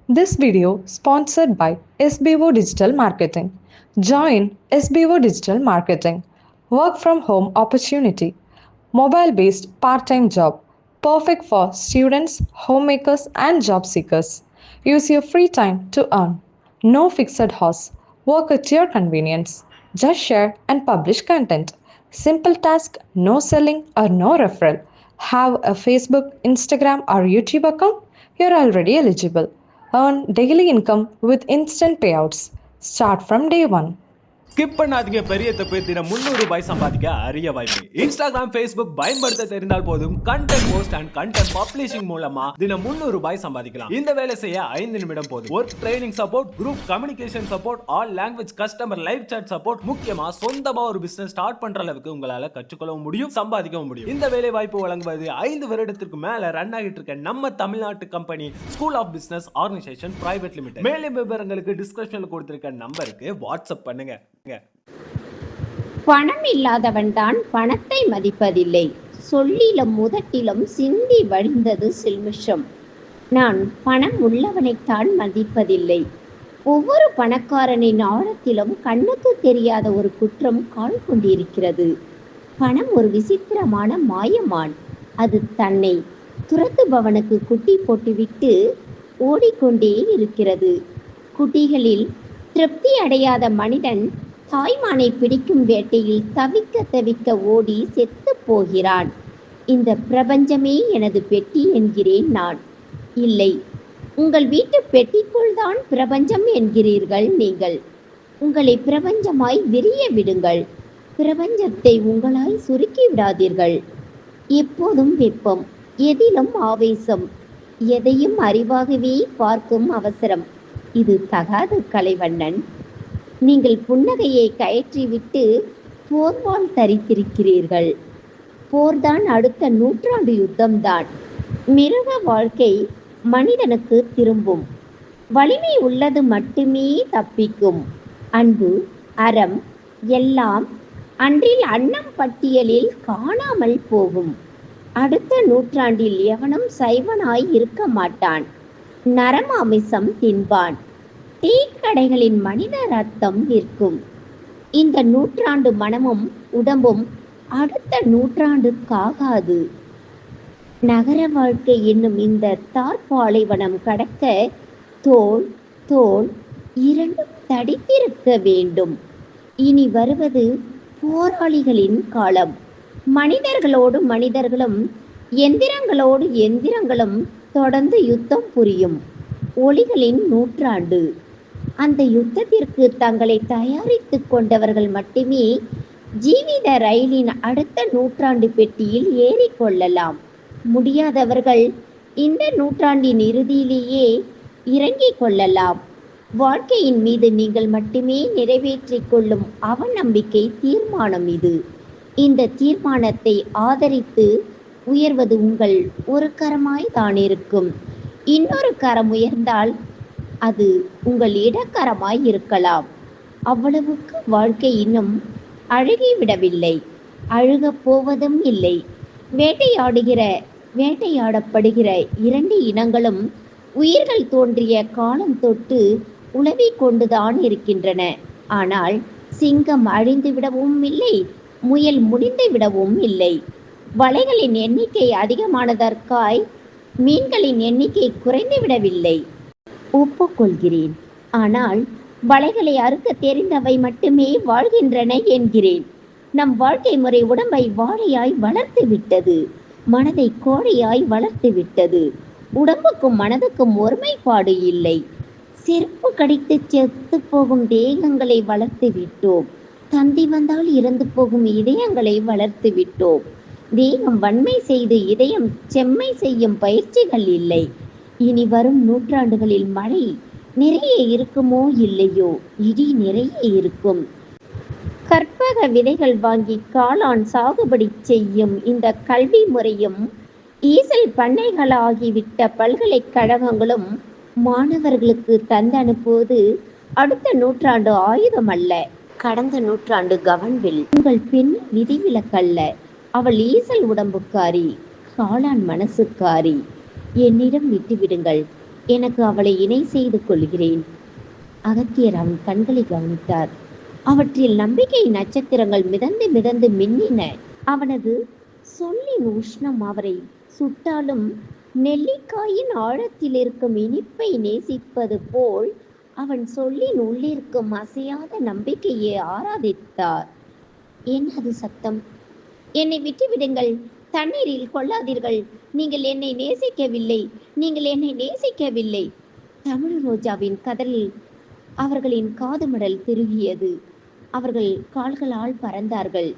This video sponsored by SBO Digital Marketing. Join SBO Digital Marketing. Work from home opportunity. Mobile based part time job. Perfect for students, homemakers, and job seekers. Use your free time to earn. No fixed hours. Work at your convenience. Just share and publish content. Simple task, no selling or no referral. Have a Facebook, Instagram, or YouTube account? You're already eligible. Earn daily income with instant payouts. Start from day one. Skip பண்ணாதீங்க. பெரிய தப்பு. தினம் 300 ரூபாய் சம்பாதிக்க அரிய வாய்ப்பு. Instagram, Facebook பயன்படுத்த தெரிந்தால் போதும் content post and content publishing மூலமா தினம் 300 ரூபாய் சம்பாதிக்கலாம். இந்த வேலை செய்ய 5 நிமிடம் போதும். Work training support, group communication support, all language customer live chat support, முக்கியமா சொந்தமா ஒரு பிசினஸ் ஸ்டார்ட் பண்ற அளவுக்கு உங்களால கற்றுக்கொள்ளவும் முடியும், சம்பாதிக்கவும் முடியும். இந்த வேலை வாய்ப்பு வழங்குவது 5 வருடத்திற்கு மேல ரன் ஆகிட்டு இருக்க நம்ம தமிழ்நாட்டு company school of business organisation private limited. மேலும் விவரங்களுக்கு டிஸ்கிரிப்ஷன்ல கொடுத்திருக்க நம்பருக்கு வாட்ஸ்அப் பண்ணுங்க. பணம் இல்லாதவன் தான் பணத்தை மதிப்பதில்லை. சொல்லிலும் முதட்டிலும் சிந்தி வழிந்தது சில்மிஷம். நான் பணம் உள்ளவனைத்தான் மதிப்பதில்லை. ஒவ்வொரு பணக்காரனின் ஆழத்திலும் கண்ணுக்கு தெரியாத ஒரு குற்றம் கால் கொண்டிருக்கிறது. பணம் ஒரு விசித்திரமான மாயமான். அது தன்னை துரத்துபவனுக்கு குட்டி போட்டுவிட்டு ஓடிக்கொண்டே இருக்கிறது. குட்டிகளில் திருப்தி அடையாத மனிதன் தாய்மானை பிடிக்கும் வேட்டையில் தவிக்க தவிக்க ஓடி செத்து போகிறான். இந்த பிரபஞ்சமே எனது பெட்டி என்கிறேன் நான். இல்லை, உங்கள் வீட்டு பெட்டிக்குள் தான் பிரபஞ்சம் என்கிறீர்கள் நீங்கள். உங்களை பிரபஞ்சமாய் விரிய விடுங்கள். பிரபஞ்சத்தை உங்களாய் சுருக்கி விடாதீர்கள். எப்போதும் வெப்பம், எதிலும் ஆவேசம், எதையும் அறிவாகவே பார்க்கும் அவசரம். இது தகாது கலைவண்ணன். நீங்கள் புன்னகையை கயற்றிவிட்டு போர்வால் தரித்திருக்கிறீர்கள். போர்தான் அடுத்த நூற்றாண்டு யுத்தம்தான். மிருக வாழ்க்கை மனிதனுக்கு திரும்பும். வலிமை உள்ளது மட்டுமே தப்பிக்கும். அன்பு, அறம் எல்லாம் அன்றில் அன்னம் பட்டியலில் காணாமல் போகும். அடுத்த நூற்றாண்டில் எவனும் சைவனாய் இருக்க மாட்டான். நரமாமிசம் தின்பான். டீ கடைகளின் மனித ரத்தம் விற்கும். இந்த நூற்றாண்டு மனமும் உடம்பும் அடுத்த நூற்றாண்டுக்காகாது. நகர வாழ்க்கை என்னும் இந்த தார்பாலைவனம் கடக்க தோள் தோள் இரண்டும் தடித்திருக்க வேண்டும். இனி வருவது போராளிகளின் காலம். மனிதர்களோடு மனிதர்களும் எந்திரங்களோடு எந்திரங்களும் தொடர்ந்து யுத்தம் புரியும். ஒளிகளின் நூற்றாண்டு. அந்த யுத்தத்திற்கு தங்களை தயாரித்து கொண்டவர்கள் மட்டுமே ஜீவித ரயிலின் அடுத்த நூற்றாண்டு பெட்டியில் ஏறிக்கொள்ளலாம். முடியாதவர்கள் இந்த நூற்றாண்டின் இறுதியிலேயே இறங்கிக் கொள்ளலாம். வாழ்க்கையின் மீது நீங்கள் மட்டுமே நிறைவேற்றிக் கொள்ளும் அவநம்பிக்கை தீர்மானம் இது. இந்த தீர்மானத்தை ஆதரித்து உயர்வது உங்கள் ஒரு கரமாய் தான் இருக்கும். இன்னொரு கரம் உயர்ந்தால் அது உங்கள் இடக்கரமாய் இருக்கலாம். அவ்வளவுக்கு வாழ்க்கை இன்னும் அழுகிவிடவில்லை, அழுகப் போவதும் இல்லை. வேட்டையாடப்படுகிற 2 இனங்களும் உயிர்கள் தோன்றிய காலம் தொட்டு உலவிக் கொண்டுதான் இருக்கின்றன. ஆனால் சிங்கம் அழிந்து விடவும் இல்லை, முயல் முடிந்து விடவும் இல்லை. வலைகளின் எண்ணிக்கை அதிகமானதற்காய் மீன்களின் எண்ணிக்கை குறைந்துவிடவில்லை. ஒப்புக்கொள்கிறேன். ஆனால் வலைகளை அறுக்க தெரிந்தவை மட்டுமே வாழ்கின்றன என்கிறேன். நம் வாழ்க்கை முறை உடம்பை வாழையாய் வளர்த்து விட்டது, மனதை கோழையாய் வளர்த்து விட்டது. உடம்புக்கும் மனதுக்கும் ஒருமைப்பாடு இல்லை. செருப்பு கடித்து செத்து போகும் தேகங்களை வளர்த்து விட்டோம். தந்தி வந்தால் இறந்து போகும் இதயங்களை வளர்த்து விட்டோம். தேகம் வன்மை செய்து இதயம் செம்மை செய்யும் பயிற்சிகள் இல்லை. இனி வரும் நூற்றாண்டுகளில் மழை நிறைய இருக்குமோ இல்லையோ, இடி நிறைய இருக்கும். கற்பக விதைகள் வாங்கி காளான் சாகுபடி செய்யும் இந்த கல்வி முறையும் ஈசல் பண்ணைகளாகிவிட்ட பல்கலைக்கழகங்களும் மாணவர்களுக்கு தந்தனுப்புவது அடுத்த நூற்றாண்டு ஆயுதம் அல்ல, கடந்த நூற்றாண்டு கவன்வில். உங்கள் பெண் விதிவிலக்கல்ல. அவள் ஈசல் உடம்புக்காரி, காளான் மனசுக்காரி. என்னிடம் விட்டுவிடுங்கள். எனக்கு அவளை இணை செய்து கொள்கிறேன். அகத்தியர் அவன் கண்களை கவனித்தார். அவற்றில் நம்பிக்கை நட்சத்திரங்கள் மிதந்து மிதந்து மின்னின. அவனது சொல்லின் உஷ்ணம் அவரை சுட்டாலும் நெல்லிக்காயின் ஆழத்தில் இருக்கும் இனிப்பை நேசிப்பது போல் அவன் சொல்லின் உள்ளிருக்கும் அசையாத நம்பிக்கையை ஆராதித்தார். என்னது சத்தம்? என்னை விட்டுவிடுங்கள், தண்ணீரில் கொள்ளாதீர்கள், நீங்கள் என்னை நேசிக்கவில்லை, நீங்கள் என்னை நேசிக்கவில்லை. தமிழ் ரோஜாவின் கதறில் அவர்களின் காதுமடல் திருகியது. அவர்கள் கால்களால் பறந்தார்கள்.